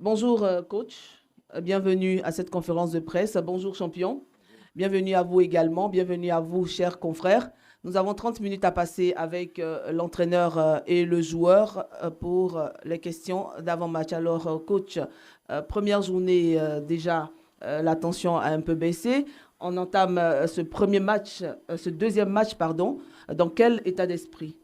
Bonjour, coach. Bienvenue à cette conférence de presse. Bonjour, champion. Bienvenue à vous également. Bienvenue à vous, chers confrères. Nous avons 30 minutes à passer avec l'entraîneur et le joueur pour les questions d'avant-match. Alors, coach, première journée déjà, la tension a un peu baissé. On entame ce premier match, ce deuxième match, pardon. Dans quel état d'esprit?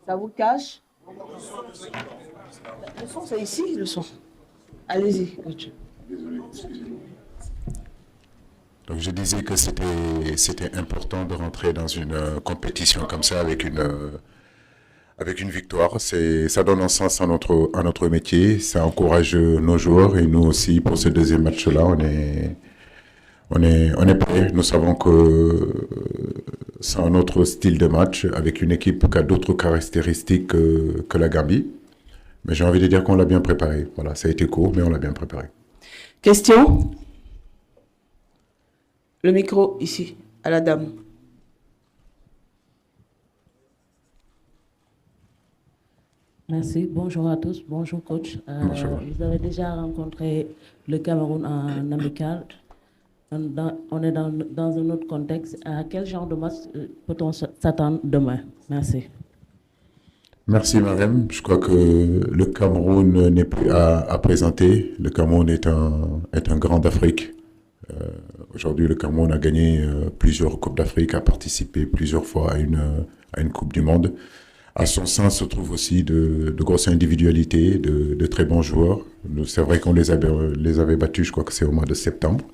Ça vous cache? Le son, c'est ici, le son. Allez-y, coach. Donc je disais que c'était important de rentrer dans une compétition comme ça avec une victoire. Ça donne un sens à notre métier, ça encourage nos joueurs et nous aussi pour ce deuxième match-là, on est prêts. Nous savons que c'est un autre style de match avec une équipe qui a d'autres caractéristiques que la Gambie. Mais j'ai envie de dire qu'on l'a bien préparé. Voilà, ça a été court, mais on l'a bien préparé. Question? Le micro ici, à la dame. Merci. Bonjour à tous. Bonjour, coach. Bonjour. Vous avez déjà rencontré le Cameroun en amical. On est dans un autre contexte. À quel genre de match peut-on s'attendre demain? Merci. Merci Marem. Je crois que le Cameroun n'est plus à présenter. Le Cameroun est un grand d'Afrique. Aujourd'hui, le Cameroun a gagné plusieurs Coupes d'Afrique, a participé plusieurs fois à une Coupe du Monde. À son sein se trouvent aussi de grosses individualités, de très bons joueurs. C'est vrai qu'on les avait battus, je crois que c'est au mois de septembre,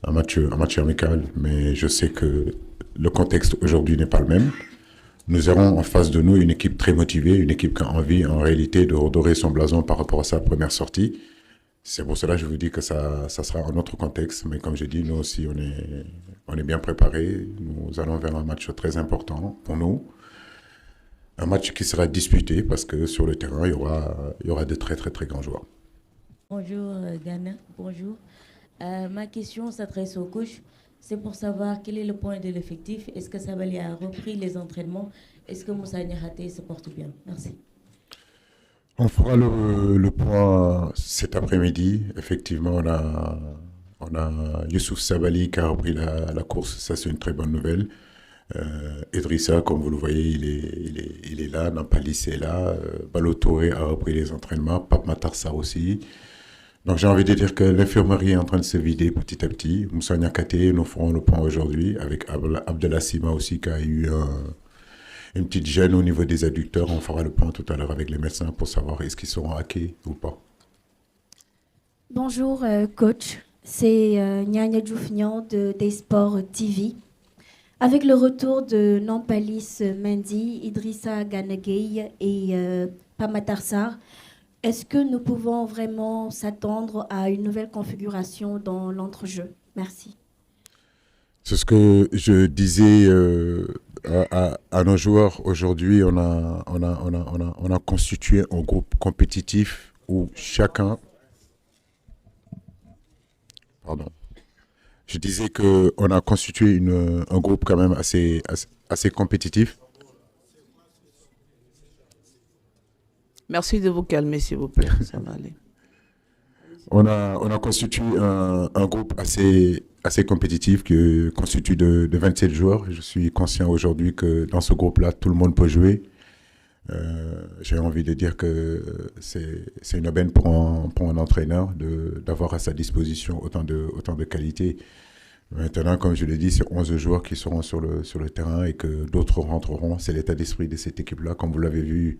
un match amical, mais je sais que le contexte aujourd'hui n'est pas le même. Nous aurons en face de nous une équipe très motivée, une équipe qui a envie en réalité de redorer son blason par rapport à sa première sortie. C'est pour cela que je vous dis que ça sera un autre contexte, mais comme je dis, nous aussi on est bien préparés. Nous allons vers un match très important pour nous. Un match qui sera disputé parce que sur le terrain, il y aura de très très très grands joueurs. Bonjour Ghana, bonjour. Ma question s'adresse au coach. C'est pour savoir quel est le point de l'effectif. Est-ce que Sabali a repris les entraînements? Est-ce que Moussa Niakhaté se porte bien? Merci. On fera le point cet après-midi. Effectivement, on a Youssouf Sabali qui a repris la course. Ça, c'est une très bonne nouvelle. Idrissa, comme vous le voyez, il est là. Nampalis est là. Balo Touré a repris les entraînements. Pape Matarsa aussi. Donc j'ai envie de dire que l'infirmerie est en train de se vider petit à petit. Moussa Niakhaté, nous ferons le point aujourd'hui avec Abdallah Sima aussi qui a eu une petite gêne au niveau des adducteurs. On fera le point tout à l'heure avec les médecins pour savoir est-ce qu'ils seront hackés ou pas. Bonjour coach, c'est Nyanya Djoufnian de Des Sports TV. Avec le retour de Nampalis Mendy, Idrissa Gana Gueye et Pamatarsar, est-ce que nous pouvons vraiment s'attendre à une nouvelle configuration dans l'entrejeu? Merci. C'est ce que je disais à nos joueurs aujourd'hui. On a constitué un groupe compétitif où chacun... Pardon. Je disais qu'on a constitué un groupe quand même assez compétitif. Merci de vous calmer, s'il vous plaît. Ça va aller. On a constitué un groupe assez compétitif qui constitue de 27 joueurs. Je suis conscient aujourd'hui que dans ce groupe-là, tout le monde peut jouer. J'ai envie de dire que c'est une aubaine pour un entraîneur d'avoir à sa disposition autant de qualité. Maintenant, comme je l'ai dit, c'est 11 joueurs qui seront sur le terrain et que d'autres rentreront. C'est l'état d'esprit de cette équipe-là, comme vous l'avez vu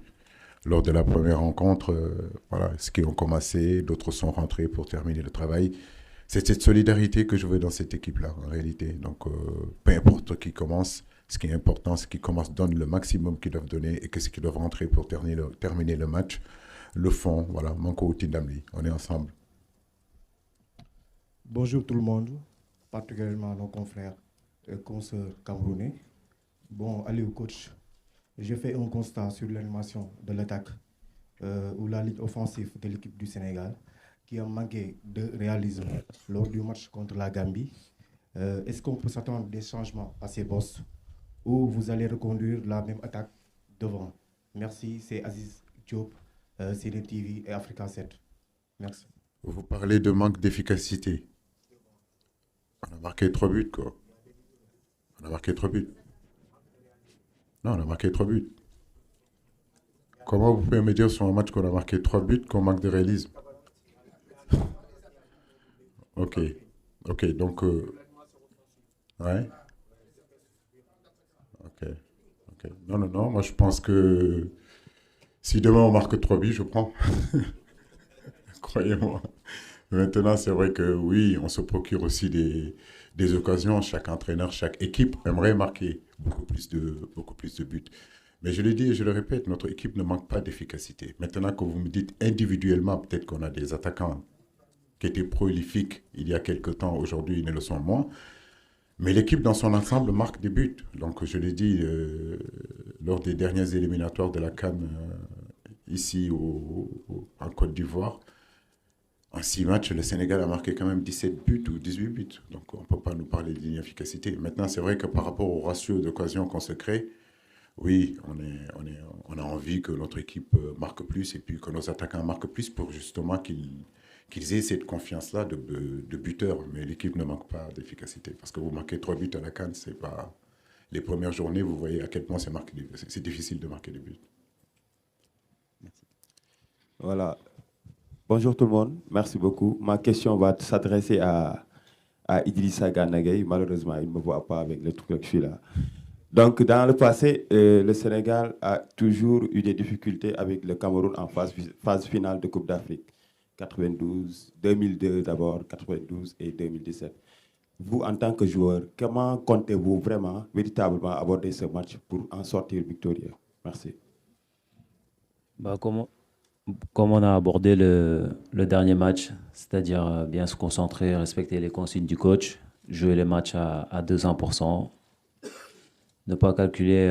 lors de la première rencontre. Voilà, ceux qui ont commencé, d'autres sont rentrés pour terminer le travail. C'est cette solidarité que je veux dans cette équipe-là, en réalité. Donc, peu importe qui commence, ce qui est important, c'est qu'ils commencent, donnent le maximum qu'ils doivent donner et que ce qu'ils doivent rentrer pour terminer le match, le font. Voilà, Manko Tindamli, on est ensemble. Bonjour tout le monde, particulièrement nos confrères consoeurs camerounais. Bon, allez au coach. J'ai fait un constat sur l'animation de l'attaque ou la ligne offensive de l'équipe du Sénégal qui a manqué de réalisme lors du match contre la Gambie. Est-ce qu'on peut s'attendre des changements à ces postes ou vous allez reconduire la même attaque devant? Merci, c'est Aziz Diop, CD TV et Africa 7. Merci. Vous parlez de manque d'efficacité. On a marqué 3 buts, quoi. On a marqué 3 buts. Non, on a marqué 3 buts. Comment vous pouvez me dire sur un match qu'on a marqué 3 buts qu'on manque de réalisme? Ok. Ok, donc... ouais. Ok. Ok. Non, moi je pense que si demain on marque 3 buts, je prends. Croyez-moi. Maintenant, c'est vrai que oui, on se procure aussi des occasions. Chaque entraîneur, chaque équipe aimerait marquer beaucoup plus de buts. Mais je le dis et je le répète, notre équipe ne manque pas d'efficacité. Maintenant que vous me dites individuellement, peut-être qu'on a des attaquants qui étaient prolifiques il y a quelque temps, aujourd'hui ils ne le sont moins. Mais l'équipe dans son ensemble marque des buts. Donc je l'ai dit lors des dernières éliminatoires de la CAN ici en Côte d'Ivoire, en 6 matchs, le Sénégal a marqué quand même 17 buts ou 18 buts. Donc on ne peut pas nous parler d'inefficacité. Maintenant, c'est vrai que par rapport au ratio d'occasions qu'on se crée, oui, on a envie que notre équipe marque plus et puis que nos attaquants marquent plus pour justement qu'ils aient cette confiance-là de buteur. Mais l'équipe ne manque pas d'efficacité. Parce que vous marquez 3 buts à la CAN, c'est pas... Les premières journées, vous voyez à quel point c'est difficile de marquer des buts. Merci. Voilà. Bonjour tout le monde, merci beaucoup. Ma question va s'adresser à Idrissa Gana Gueye. Malheureusement, il ne me voit pas avec le truc que je suis là. Donc, dans le passé, le Sénégal a toujours eu des difficultés avec le Cameroun en phase finale de Coupe d'Afrique. 92, 2002 d'abord, 92 et 2017. Vous, en tant que joueur, comment comptez-vous vraiment, véritablement aborder ce match pour en sortir victorieux? Merci. Comme on a abordé le dernier match, c'est-à-dire bien se concentrer, respecter les consignes du coach, jouer les matchs à 200%, ne pas calculer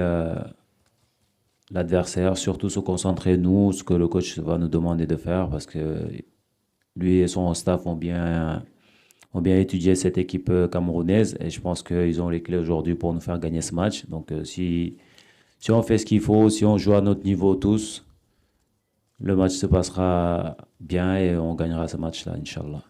l'adversaire, surtout se concentrer, nous, ce que le coach va nous demander de faire, parce que lui et son staff ont bien étudié cette équipe camerounaise, et je pense qu'ils ont les clés aujourd'hui pour nous faire gagner ce match. Donc si on fait ce qu'il faut, si on joue à notre niveau tous, le match se passera bien et on gagnera ce match-là, Inch'Allah.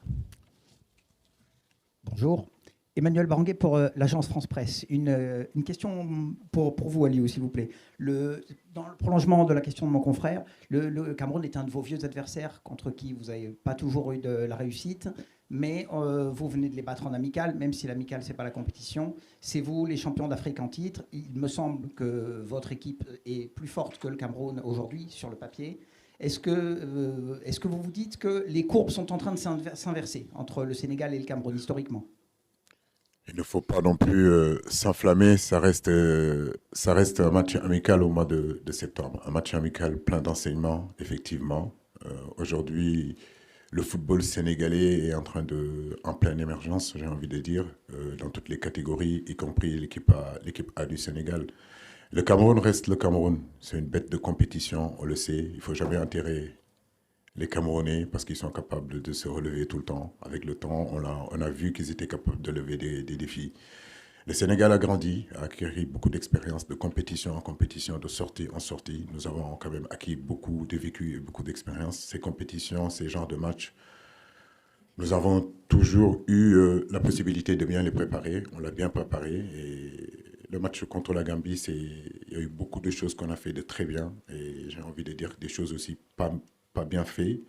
Bonjour. Emmanuel Baranguet pour l'agence France Presse. Une question pour vous, Aliou, s'il vous plaît. Dans le prolongement de la question de mon confrère, le Cameroun est un de vos vieux adversaires contre qui vous n'avez pas toujours eu de la réussite, mais vous venez de les battre en amical, même si l'amical, ce n'est pas la compétition. C'est vous, les champions d'Afrique en titre. Il me semble que votre équipe est plus forte que le Cameroun aujourd'hui, sur le papier. Est-ce que vous vous dites que les courbes sont en train de s'inverser entre le Sénégal et le Cameroun, historiquement? Il ne faut pas non plus s'enflammer, ça reste un match amical au mois de septembre. Un match amical plein d'enseignements, effectivement. Aujourd'hui, le football sénégalais est en pleine émergence, j'ai envie de dire, dans toutes les catégories, y compris l'équipe A du Sénégal. Le Cameroun reste le Cameroun. C'est une bête de compétition, on le sait. Il ne faut jamais enterrer les Camerounais parce qu'ils sont capables de se relever tout le temps. Avec le temps, on a vu qu'ils étaient capables de lever des défis. Le Sénégal a grandi, a acquis beaucoup d'expérience de compétition en compétition, de sortie en sortie. Nous avons quand même acquis beaucoup de vécu et beaucoup d'expérience. Ces compétitions, ces genres de matchs, nous avons toujours eu la possibilité de bien les préparer. On l'a bien préparé et le match contre la Gambie, il y a eu beaucoup de choses qu'on a fait de très bien et j'ai envie de dire des choses aussi pas bien faites.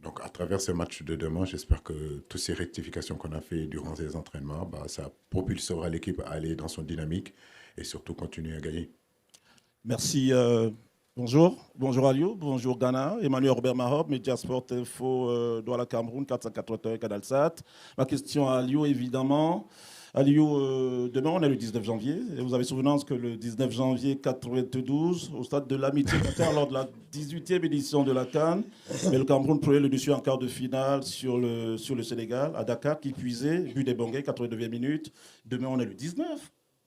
Donc à travers ce match de demain, j'espère que toutes ces rectifications qu'on a fait durant ces entraînements, ça propulsera l'équipe à aller dans son dynamique et surtout continuer à gagner. Merci. Bonjour Aliou, bonjour Ghana, Emmanuel Robert Marob, Mediasport Info, Douala Cameroun, 481 Canal Sat. Ma question à Aliou, évidemment. Aliou, demain on est le 19 janvier. Et vous avez souvenance que le 19 janvier 92, au stade de l'Amitié Qatar, lors de la 18e édition de la CAN, le Cameroun prenait le dessus en quart de finale sur le Sénégal, à Dakar, qui puisait, but des Bangais, 89e minute. Demain on est le 19.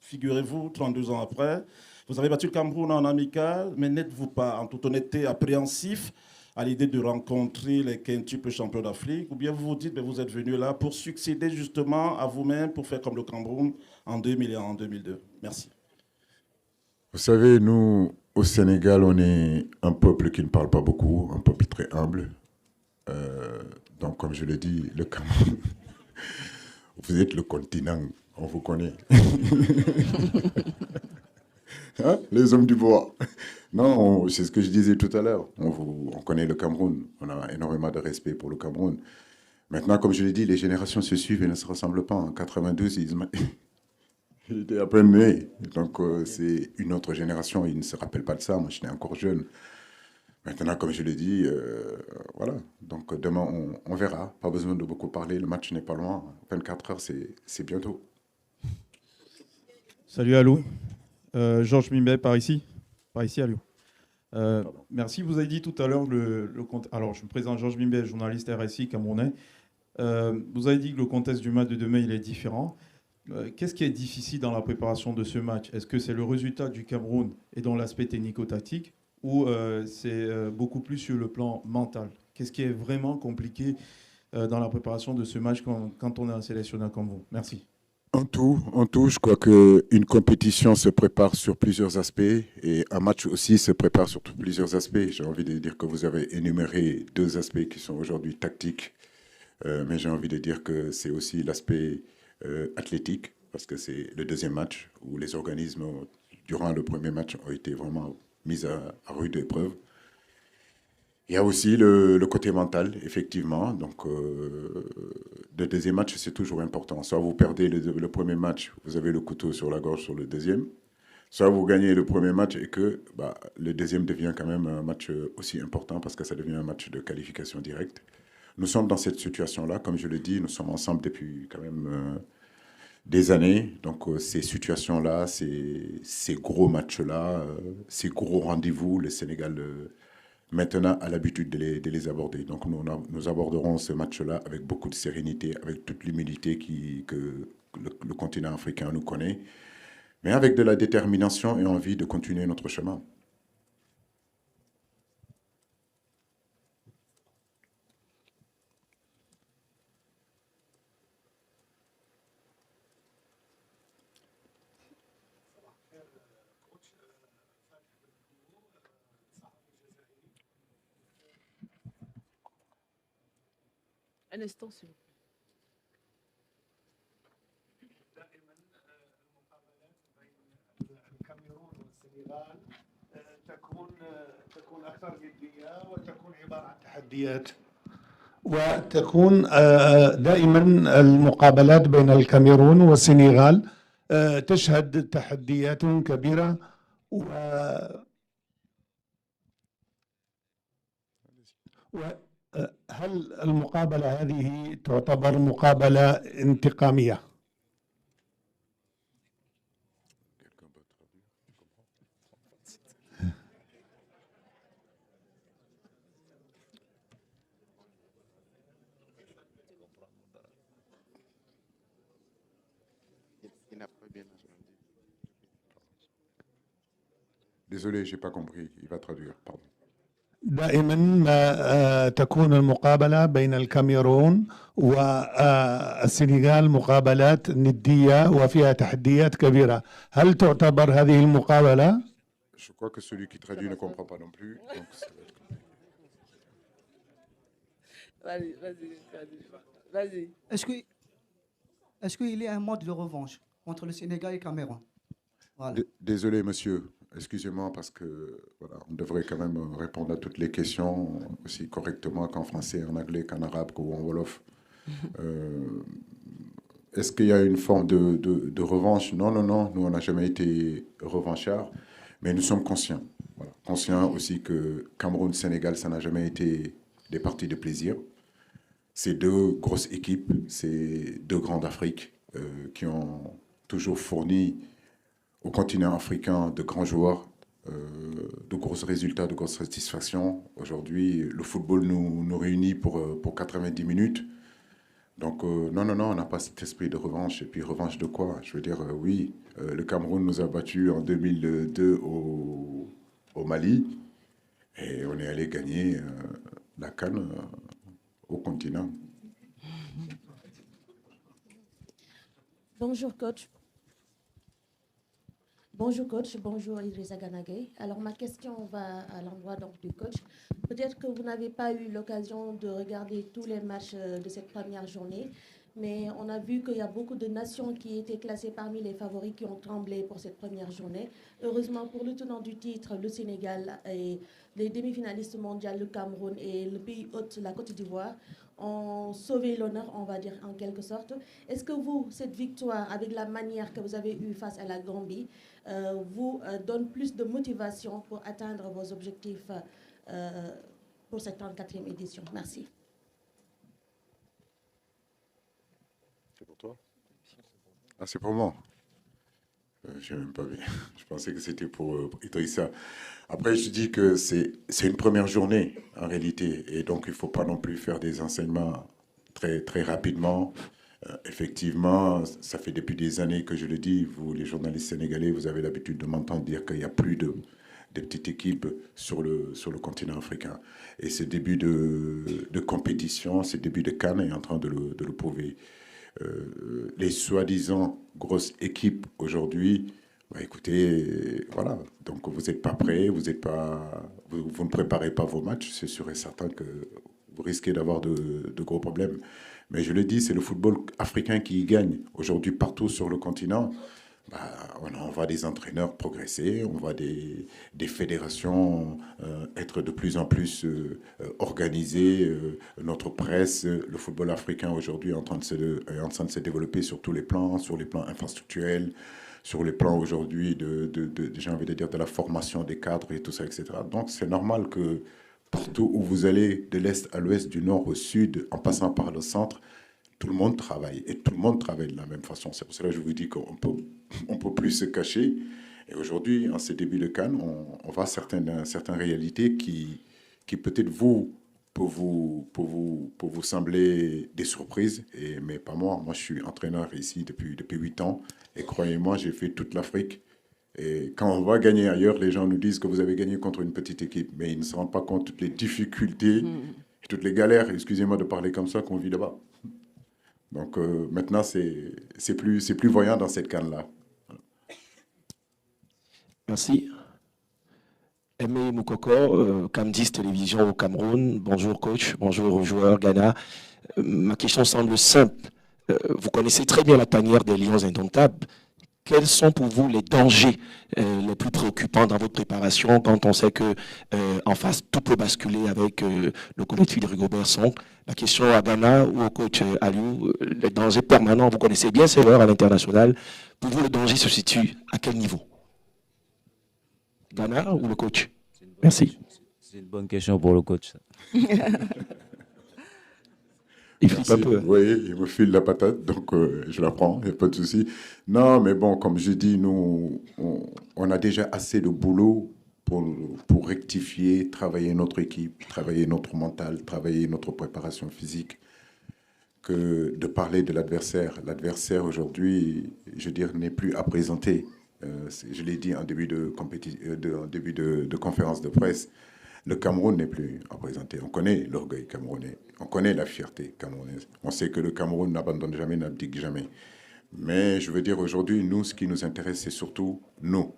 figurez-vous, 32 ans après, vous avez battu le Cameroun en amical, mais n'êtes-vous pas, en toute honnêteté, appréhensif à l'idée de rencontrer les quintuples champions d'Afrique, ou bien vous vous dites que vous êtes venu là pour succéder justement à vous-même, pour faire comme le Cameroun en 2000 et en 2002? Merci. Vous savez, nous, au Sénégal, on est un peuple qui ne parle pas beaucoup, un peuple très humble. Donc, comme je l'ai dit, le Cameroun, vous êtes le continent, on vous connaît. Hein, les hommes du bois. Non, c'est ce que je disais tout à l'heure. On connaît le Cameroun. On a énormément de respect pour le Cameroun. Maintenant, comme je l'ai dit, les générations se suivent et ne se ressemblent pas. En 92, il était à peine né. Donc, c'est une autre génération. Il ne se rappelle pas de ça. Moi, je suis encore jeune. Maintenant, comme je l'ai dit, voilà. Donc, demain, on verra. Pas besoin de beaucoup parler. Le match n'est pas loin. 24 heures, c'est bientôt. Salut, allô. Georges Mimbé, par ici, allô. Merci, vous avez dit tout à l'heure le compte. Alors, je me présente Georges Mimbé, journaliste RSI camerounais. Vous avez dit que le contexte du match de demain, il est différent. Qu'est-ce qui est difficile dans la préparation de ce match? Est-ce que c'est le résultat du Cameroun et dans l'aspect technico-tactique, ou c'est beaucoup plus sur le plan mental? Qu'est-ce qui est vraiment compliqué dans la préparation de ce match quand on est un sélectionneur comme vous? Merci. En tout, je crois qu'une compétition se prépare sur plusieurs aspects et un match aussi se prépare sur plusieurs aspects. J'ai envie de dire que vous avez énuméré deux aspects qui sont aujourd'hui tactiques, mais j'ai envie de dire que c'est aussi l'aspect athlétique, parce que c'est le deuxième match où les organismes, durant le premier match, ont été vraiment mis à rude épreuve. Il y a aussi le côté mental, effectivement. Donc, le deuxième match, c'est toujours important. Soit vous perdez le premier match, vous avez le couteau sur la gorge sur le deuxième. Soit vous gagnez le premier match et que le deuxième devient quand même un match aussi important parce que ça devient un match de qualification directe. Nous sommes dans cette situation-là. Comme je le dis, nous sommes ensemble depuis quand même des années. Donc, ces situations-là, ces gros matchs-là, ces gros rendez-vous, le Sénégal... maintenant a l'habitude de les aborder. Donc nous aborderons ce match-là avec beaucoup de sérénité, avec toute l'humilité que le continent africain nous connaît, mais avec de la détermination et envie de continuer notre chemin. Un instant, s'il vous plaît. الكاميرون والسنغال تكون اكثر جديه وتكون عباره عن تحديات وتكون دائما المقابلات بين الكاميرون والسنغال تشهد تحديات كبيره هل المقابلة هذه تعتبر مقابلة انتقامية؟ Désolé, je n'ai pas compris. Il va traduire, pardon. دائما ما تكون المقابلة بين الكاميرون والسنغال مقابلات ندية وفيها تحديات كبيرة. هل تعتبر هذه المقابلة؟ Je crois que celui qui traduit ne comprend pas non plus. Donc ça va être compliqué. Vas-y. Est-ce qu'il y a un mode de revanche entre le Sénégal et le Cameroun? Voilà. Désolé, monsieur. Excusez-moi parce que voilà, on devrait quand même répondre à toutes les questions aussi correctement qu'en français, en anglais, qu'en arabe, qu'en wolof. Est-ce qu'il y a une forme de revanche? Non. Nous, on n'a jamais été revanchards, mais nous sommes conscients. Voilà. Conscients aussi que Cameroun-Sénégal, ça n'a jamais été des parties de plaisir. C'est deux grosses équipes, c'est deux grandes Afriques qui ont toujours fourni au continent africain de grands joueurs, de gros résultats, de grosses satisfactions. Aujourd'hui, le football nous réunit pour 90 minutes. Donc, non, on n'a pas cet esprit de revanche. Et puis, revanche de quoi? Je veux dire, oui, le Cameroun nous a battus en 2002 au Mali. Et on est allé gagner la CAN au continent. Bonjour coach. Bonjour coach, bonjour Idrissa Gana Gueye. Alors ma question va à l'endroit donc du coach. Peut-être que vous n'avez pas eu l'occasion de regarder tous les matchs de cette première journée, mais on a vu qu'il y a beaucoup de nations qui étaient classées parmi les favoris qui ont tremblé pour cette première journée. Heureusement pour le tenant du titre, le Sénégal et les demi-finalistes mondiaux, le Cameroun et le pays hôte, la Côte d'Ivoire, ont sauvé l'honneur, on va dire en quelque sorte. Est-ce que vous, cette victoire, avec la manière que vous avez eue face à la Gambie, vous donne plus de motivation pour atteindre vos objectifs pour cette 34e édition? Merci. C'est pour toi? Ah, c'est pour moi. Je n'ai même pas vu. Je pensais que c'était pour Idrissa. Après, je dis que c'est une première journée, en réalité. Et donc, il ne faut pas non plus faire des enseignements très, très rapidement. Effectivement, ça fait depuis des années que je le dis. Vous, les journalistes sénégalais, vous avez l'habitude de m'entendre dire qu'il n'y a plus de petites équipes sur le continent africain. Et ce début de compétition, ce début de CAN est en train de le prouver. Les soi-disant grosses équipes aujourd'hui, bah écoutez, voilà, donc vous n'êtes pas prêts, vous ne préparez pas vos matchs, c'est sûr et certain que vous risquez d'avoir de gros problèmes. Mais je le dis, c'est le football africain qui y gagne. Aujourd'hui, partout sur le continent, bah, on voit des entraîneurs progresser, on voit des fédérations être de plus en plus organisées. Notre presse, le football africain aujourd'hui est en train de se développer sur tous les plans, sur les plans infrastructurels, sur les plans aujourd'hui j'ai envie de dire, de la formation des cadres et tout ça, etc. Donc c'est normal que partout où vous allez, de l'Est à l'Ouest, du Nord au Sud, en passant par le centre, tout le monde travaille et tout le monde travaille de la même façon. C'est pour cela que je vous dis qu'on peut plus se cacher. Et aujourd'hui, en ces débuts de CAN, on voit certaines réalités qui peut-être pour vous sembler des surprises, mais pas moi. Moi, je suis entraîneur ici depuis 8 ans. Et croyez-moi, j'ai fait toute l'Afrique. Et quand on va gagner ailleurs, les gens nous disent que vous avez gagné contre une petite équipe. Mais ils ne se rendent pas compte de toutes les difficultés et toutes les galères, excusez-moi de parler comme ça, qu'on vit là-bas. Donc maintenant, c'est plus voyant dans cette canne-là. Merci. Aimé Moukoko, Cam10 Télévision au Cameroun. Bonjour coach, bonjour aux joueurs Ghana. Ma question semble simple. Vous connaissez très bien la tanière des Lions indomptables. Quels sont pour vous les dangers les plus préoccupants dans votre préparation quand on sait que en face tout peut basculer avec le collectif de Rigobert Song? La question à Ghana ou au coach Aliou, les dangers permanents, vous connaissez bien ces joueurs à l'international. Pour vous, le danger se situe à quel niveau? Ghana ou le coach? Merci. C'est une bonne question pour le coach. Il flippe un peu. Oui, il me file la patate, donc je la prends, il n'y a pas de souci. Non, mais bon, comme je dis, nous, on a déjà assez de boulot pour rectifier, travailler notre équipe, travailler notre mental, travailler notre préparation physique, que de parler de l'adversaire. L'adversaire, aujourd'hui, je veux dire, n'est plus à présenter. Je l'ai dit en début de conférence de presse. Le Cameroun n'est plus à présenter. On connaît l'orgueil camerounais, on connaît la fierté camerounaise. On sait que le Cameroun n'abandonne jamais, n'abdique jamais. Mais je veux dire, aujourd'hui, nous, ce qui nous intéresse, c'est surtout nous.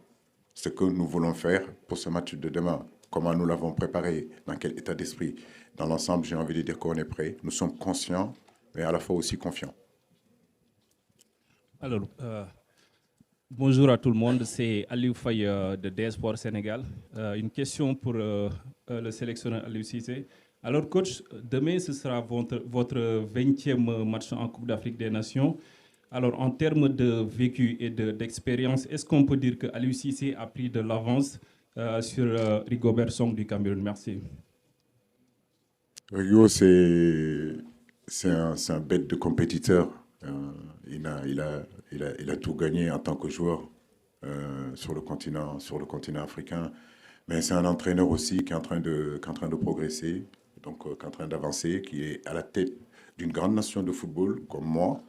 Ce que nous voulons faire pour ce match de demain. Comment nous l'avons préparé, dans quel état d'esprit. Dans l'ensemble, j'ai envie de dire qu'on est prêt. Nous sommes conscients, mais à la fois aussi confiants. Alors, bonjour à tout le monde, c'est Aliou Faye de DS-Sport Sénégal. Une question pour le sélectionneur Aliou Cissé. Alors coach, demain ce sera votre 20e match en Coupe d'Afrique des Nations. Alors en termes de vécu et d'expérience, est-ce qu'on peut dire que Aliou Cissé a pris de l'avance sur Rigobert Song du Cameroun? Merci. Rigo, c'est un bête de compétiteur. Il a tout gagné en tant que joueur sur le continent africain. Mais c'est un entraîneur aussi qui est en train de progresser, donc qui est en train d'avancer, qui est à la tête d'une grande nation de football comme moi.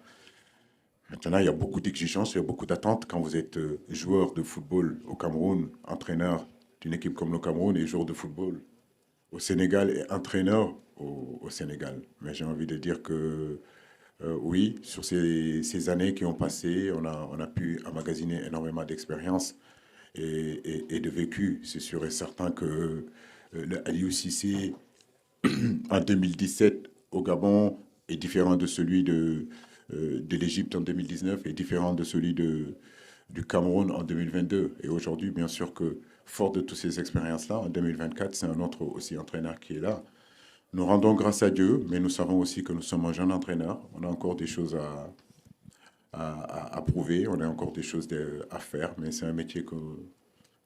Maintenant, il y a beaucoup d'exigences, il y a beaucoup d'attentes. Quand vous êtes joueur de football au Cameroun, entraîneur d'une équipe comme le Cameroun et joueur de football au Sénégal et entraîneur au Sénégal. Mais j'ai envie de dire que oui, sur ces années qui ont passé, on a pu emmagasiner énormément d'expérience et de vécu. C'est sûr et certain que le Aliou Cissé en 2017 au Gabon est différent de celui de l'Égypte en 2019 est différent de celui du Cameroun en 2022. Et aujourd'hui, bien sûr que, fort de toutes ces expériences-là, en 2024, c'est un autre aussi entraîneur qui est là. Nous rendons grâce à Dieu, mais nous savons aussi que nous sommes un jeune entraîneur. On a encore des choses à prouver, on a encore des choses à faire, mais c'est un métier que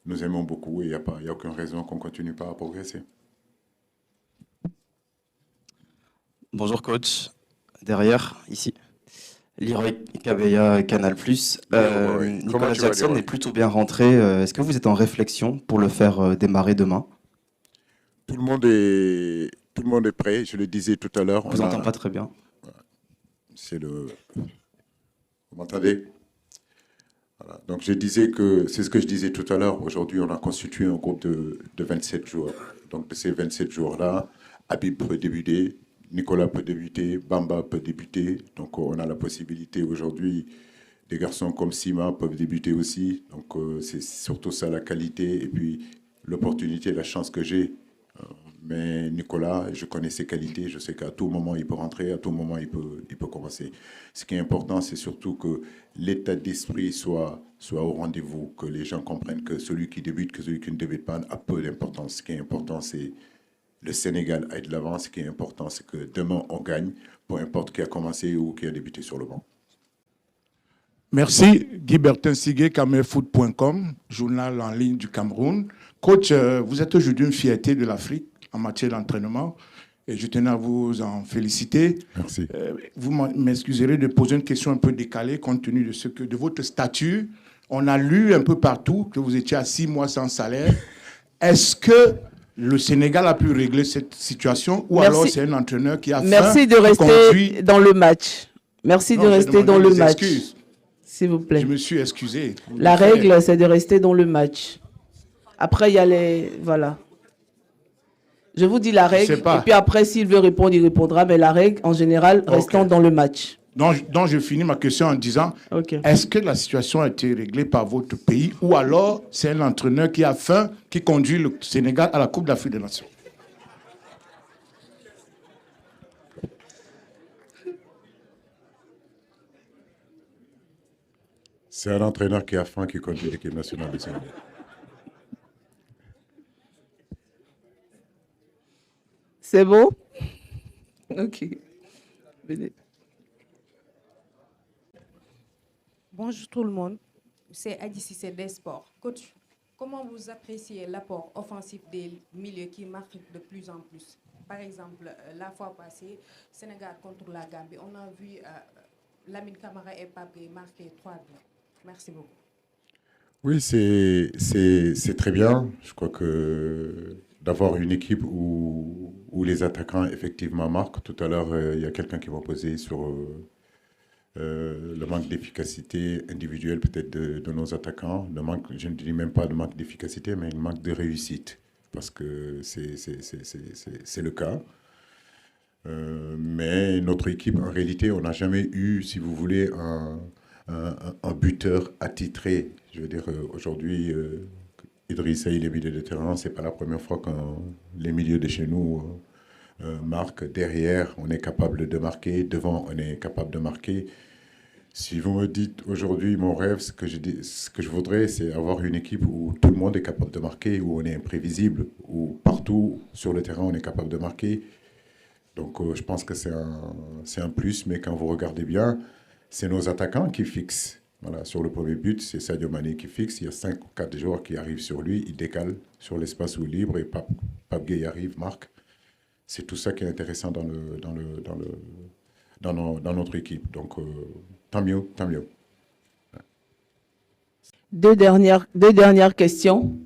nous aimons beaucoup et il n'y a aucune raison qu'on ne continue pas à progresser. Bonjour coach, derrière, ici. Leroy Kabeya, Canal+. Nicolas Jackson est plutôt bien rentré. Est-ce que vous êtes en réflexion pour le faire démarrer demain? Tout le monde est prêt, je le disais tout à l'heure. Je vous entends pas très bien. Vous m'entendez? Voilà. Donc je disais que, c'est ce que je disais tout à l'heure, aujourd'hui on a constitué un groupe de 27 joueurs. Donc de ces 27 joueurs-là, Habib peut débuter, Nicolas peut débuter, Bamba peut débuter. Donc on a la possibilité aujourd'hui, des garçons comme Sima peuvent débuter aussi. Donc c'est surtout ça la qualité et puis l'opportunité, la chance que j'ai. Mais Nicolas, je connais ses qualités, je sais qu'à tout moment il peut rentrer, à tout moment il peut commencer. Ce qui est important, c'est surtout que l'état d'esprit soit au rendez-vous, que les gens comprennent que celui qui débute, que celui qui ne débute pas a peu d'importance. Ce qui est important, c'est le Sénégal aille de l'avant. Ce qui est important, c'est que demain on gagne, peu importe qui a commencé ou qui a débuté sur le banc. Merci. Guy Bertin Sigué, camerounfoot.com, journal en ligne du Cameroun. Coach, vous êtes aujourd'hui une fierté de l'Afrique en matière d'entraînement et je tenais à vous en féliciter. Merci. Vous m'excuserez de poser une question un peu décalée compte tenu de votre statut. On a lu un peu partout que vous étiez à 6 mois sans salaire. Est-ce que le Sénégal a pu régler cette situation ou alors c'est un entraîneur qui a Merci de rester dans le match. Merci de rester dans le match. S'il vous plaît. Je me suis excusé. La règle, c'est de rester dans le match. Après, il y a les... Voilà. Je vous dis la règle. Et puis après, s'il veut répondre, il répondra. Mais la règle, en général, restons dans le match. Donc, je finis ma question en disant, est-ce que la situation a été réglée par votre pays ou alors c'est un entraîneur qui a faim, qui conduit le Sénégal à la Coupe d'Afrique des Nations? C'est un entraîneur qui a faim qui conduit l'équipe nationale du Sénégal. C'est bon? Ok. Venez. Bonjour tout le monde, c'est Adi Cissé des Sports. Coach, comment vous appréciez l'apport offensif des milieux qui marquent de plus en plus? Par exemple, la fois passée, Sénégal contre la Gambie, on a vu Lamine Camara et Pape Gueye marquer 3 buts. Merci beaucoup. Oui, c'est très bien. Je crois que d'avoir une équipe où les attaquants effectivement marquent. Tout à l'heure, il y a quelqu'un qui m'a posé sur le manque d'efficacité individuelle peut-être de nos attaquants. Le manque, je ne dis même pas de manque d'efficacité, mais le manque de réussite. Parce que c'est le cas. Mais notre équipe, en réalité, on n'a jamais eu, si vous voulez, un buteur attitré. Je veux dire, aujourd'hui, Idrissa, il est milieu de terrain. Ce n'est pas la première fois que les milieux de chez nous marquent. Derrière, on est capable de marquer. Devant, on est capable de marquer. Si vous me dites aujourd'hui, mon rêve, ce que je voudrais, c'est avoir une équipe où tout le monde est capable de marquer, où on est imprévisible, où partout sur le terrain, on est capable de marquer. Donc, je pense que c'est un plus. Mais quand vous regardez bien, c'est nos attaquants qui fixent. Voilà, sur le premier but, c'est Sadio Mané qui fixe. Il y a 5 ou 4 joueurs qui arrivent sur lui. Il décale sur l'espace où il est libre et Pape Gueye arrive, marque. C'est tout ça qui est intéressant dans notre équipe. Donc, tant mieux, tant mieux. Deux dernières questions.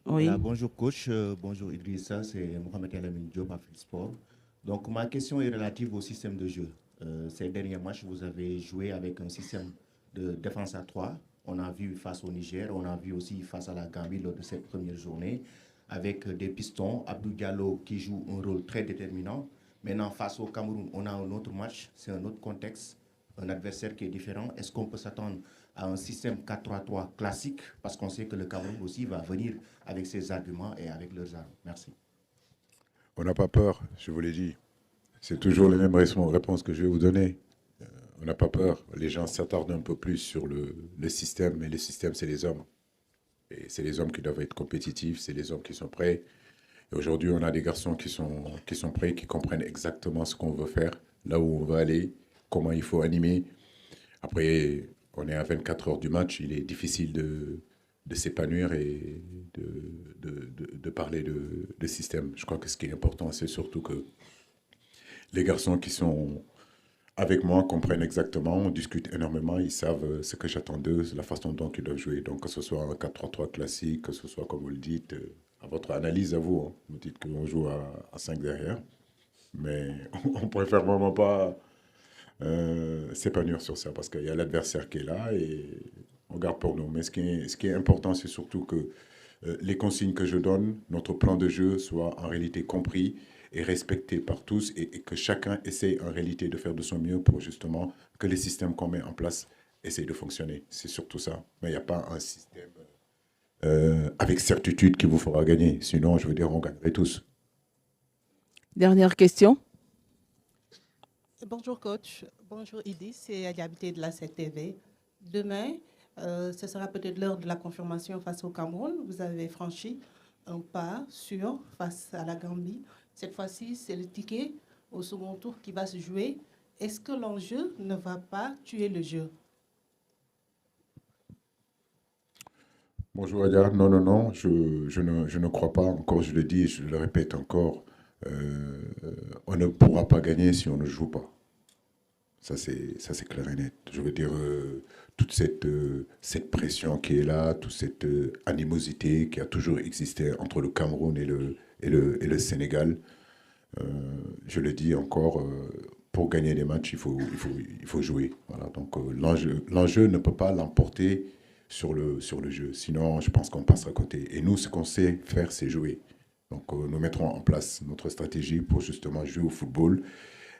Oui. Bonjour coach, bonjour Idrissa, c'est Mohamed Elamine Diop, Afrique Sport. Donc ma question est relative au système de jeu. Ces derniers matchs, vous avez joué avec un système de défense à 3. On a vu face au Niger, on a vu aussi face à la Gambie lors de cette première journée, avec des pistons, Abdou Diallo qui joue un rôle très déterminant. Maintenant, face au Cameroun, on a un autre match, c'est un autre contexte, un adversaire qui est différent. Est-ce qu'on peut s'attendre à un système 4-3-3 classique? Parce qu'on sait que le Cameroun aussi va venir avec ses arguments et avec leurs armes. Merci. On n'a pas peur, je vous l'ai dit. C'est toujours les mêmes réponses que je vais vous donner. On n'a pas peur. Les gens s'attardent un peu plus sur le système, mais le système, c'est les hommes. Et c'est les hommes qui doivent être compétitifs, c'est les hommes qui sont prêts. Et aujourd'hui, on a des garçons qui sont prêts, qui comprennent exactement ce qu'on veut faire, là où on veut aller, comment il faut animer. Après, on est à 24 heures du match, il est difficile de s'épanouir et de parler de système. Je crois que ce qui est important, c'est surtout que les garçons qui sont avec moi comprennent exactement, on discute énormément, ils savent ce que j'attends d'eux, la façon dont ils doivent jouer. Donc que ce soit un 4-3-3 classique, que ce soit comme vous le dites, à votre analyse à vous, hein. Vous dites qu'on joue à 5 derrière, mais on préfère vraiment pas s'épanouir sur ça parce qu'il y a l'adversaire qui est là et on garde pour nous. Mais ce qui est important, c'est surtout que les consignes que je donne, notre plan de jeu soit en réalité compris et respecté par tous et que chacun essaye en réalité de faire de son mieux pour justement que les systèmes qu'on met en place essayent de fonctionner. C'est surtout ça. Mais il n'y a pas un système avec certitude qui vous fera gagner. Sinon, je veux dire, on gagnerait tous. Dernière question. Bonjour coach, bonjour Idi, c'est Adiabité de la CTV. Demain, ce sera peut-être l'heure de la confirmation face au Cameroun. Vous avez franchi un pas sûr face à la Gambie. Cette fois-ci, c'est le ticket au second tour qui va se jouer. Est-ce que l'enjeu ne va pas tuer le jeu? Bonjour Adia, non, je ne crois pas, encore je le dis et je le répète encore, on ne pourra pas gagner si on ne joue pas. Ça c'est clair et net. Je veux dire, toute cette pression qui est là, toute cette animosité qui a toujours existé entre le Cameroun et le Sénégal, je le dis encore, pour gagner des matchs, il faut jouer. Voilà, donc l'enjeu ne peut pas l'emporter sur le jeu. Sinon, je pense qu'on passera à côté. Et nous, ce qu'on sait faire, c'est jouer. Donc, nous mettrons en place notre stratégie pour justement jouer au football.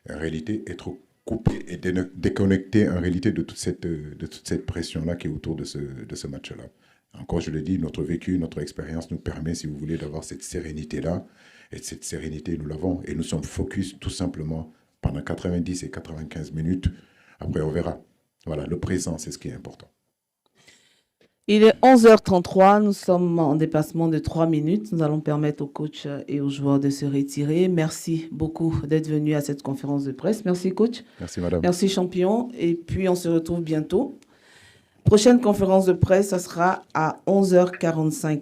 En réalité, être coupé et déconnecté en réalité de toute cette pression-là qui est autour de ce match-là. Encore, je le dis, notre vécu, notre expérience nous permet, si vous voulez, d'avoir cette sérénité-là. Et cette sérénité, nous l'avons. Et nous sommes focus tout simplement pendant 90 et 95 minutes. Après, on verra. Voilà, le présent, c'est ce qui est important. Il est 11h33, nous sommes en dépassement de 3 minutes. Nous allons permettre aux coachs et aux joueurs de se retirer. Merci beaucoup d'être venus à cette conférence de presse. Merci coach. Merci madame. Merci champion. Et puis on se retrouve bientôt. Prochaine conférence de presse, ça sera à 11h45.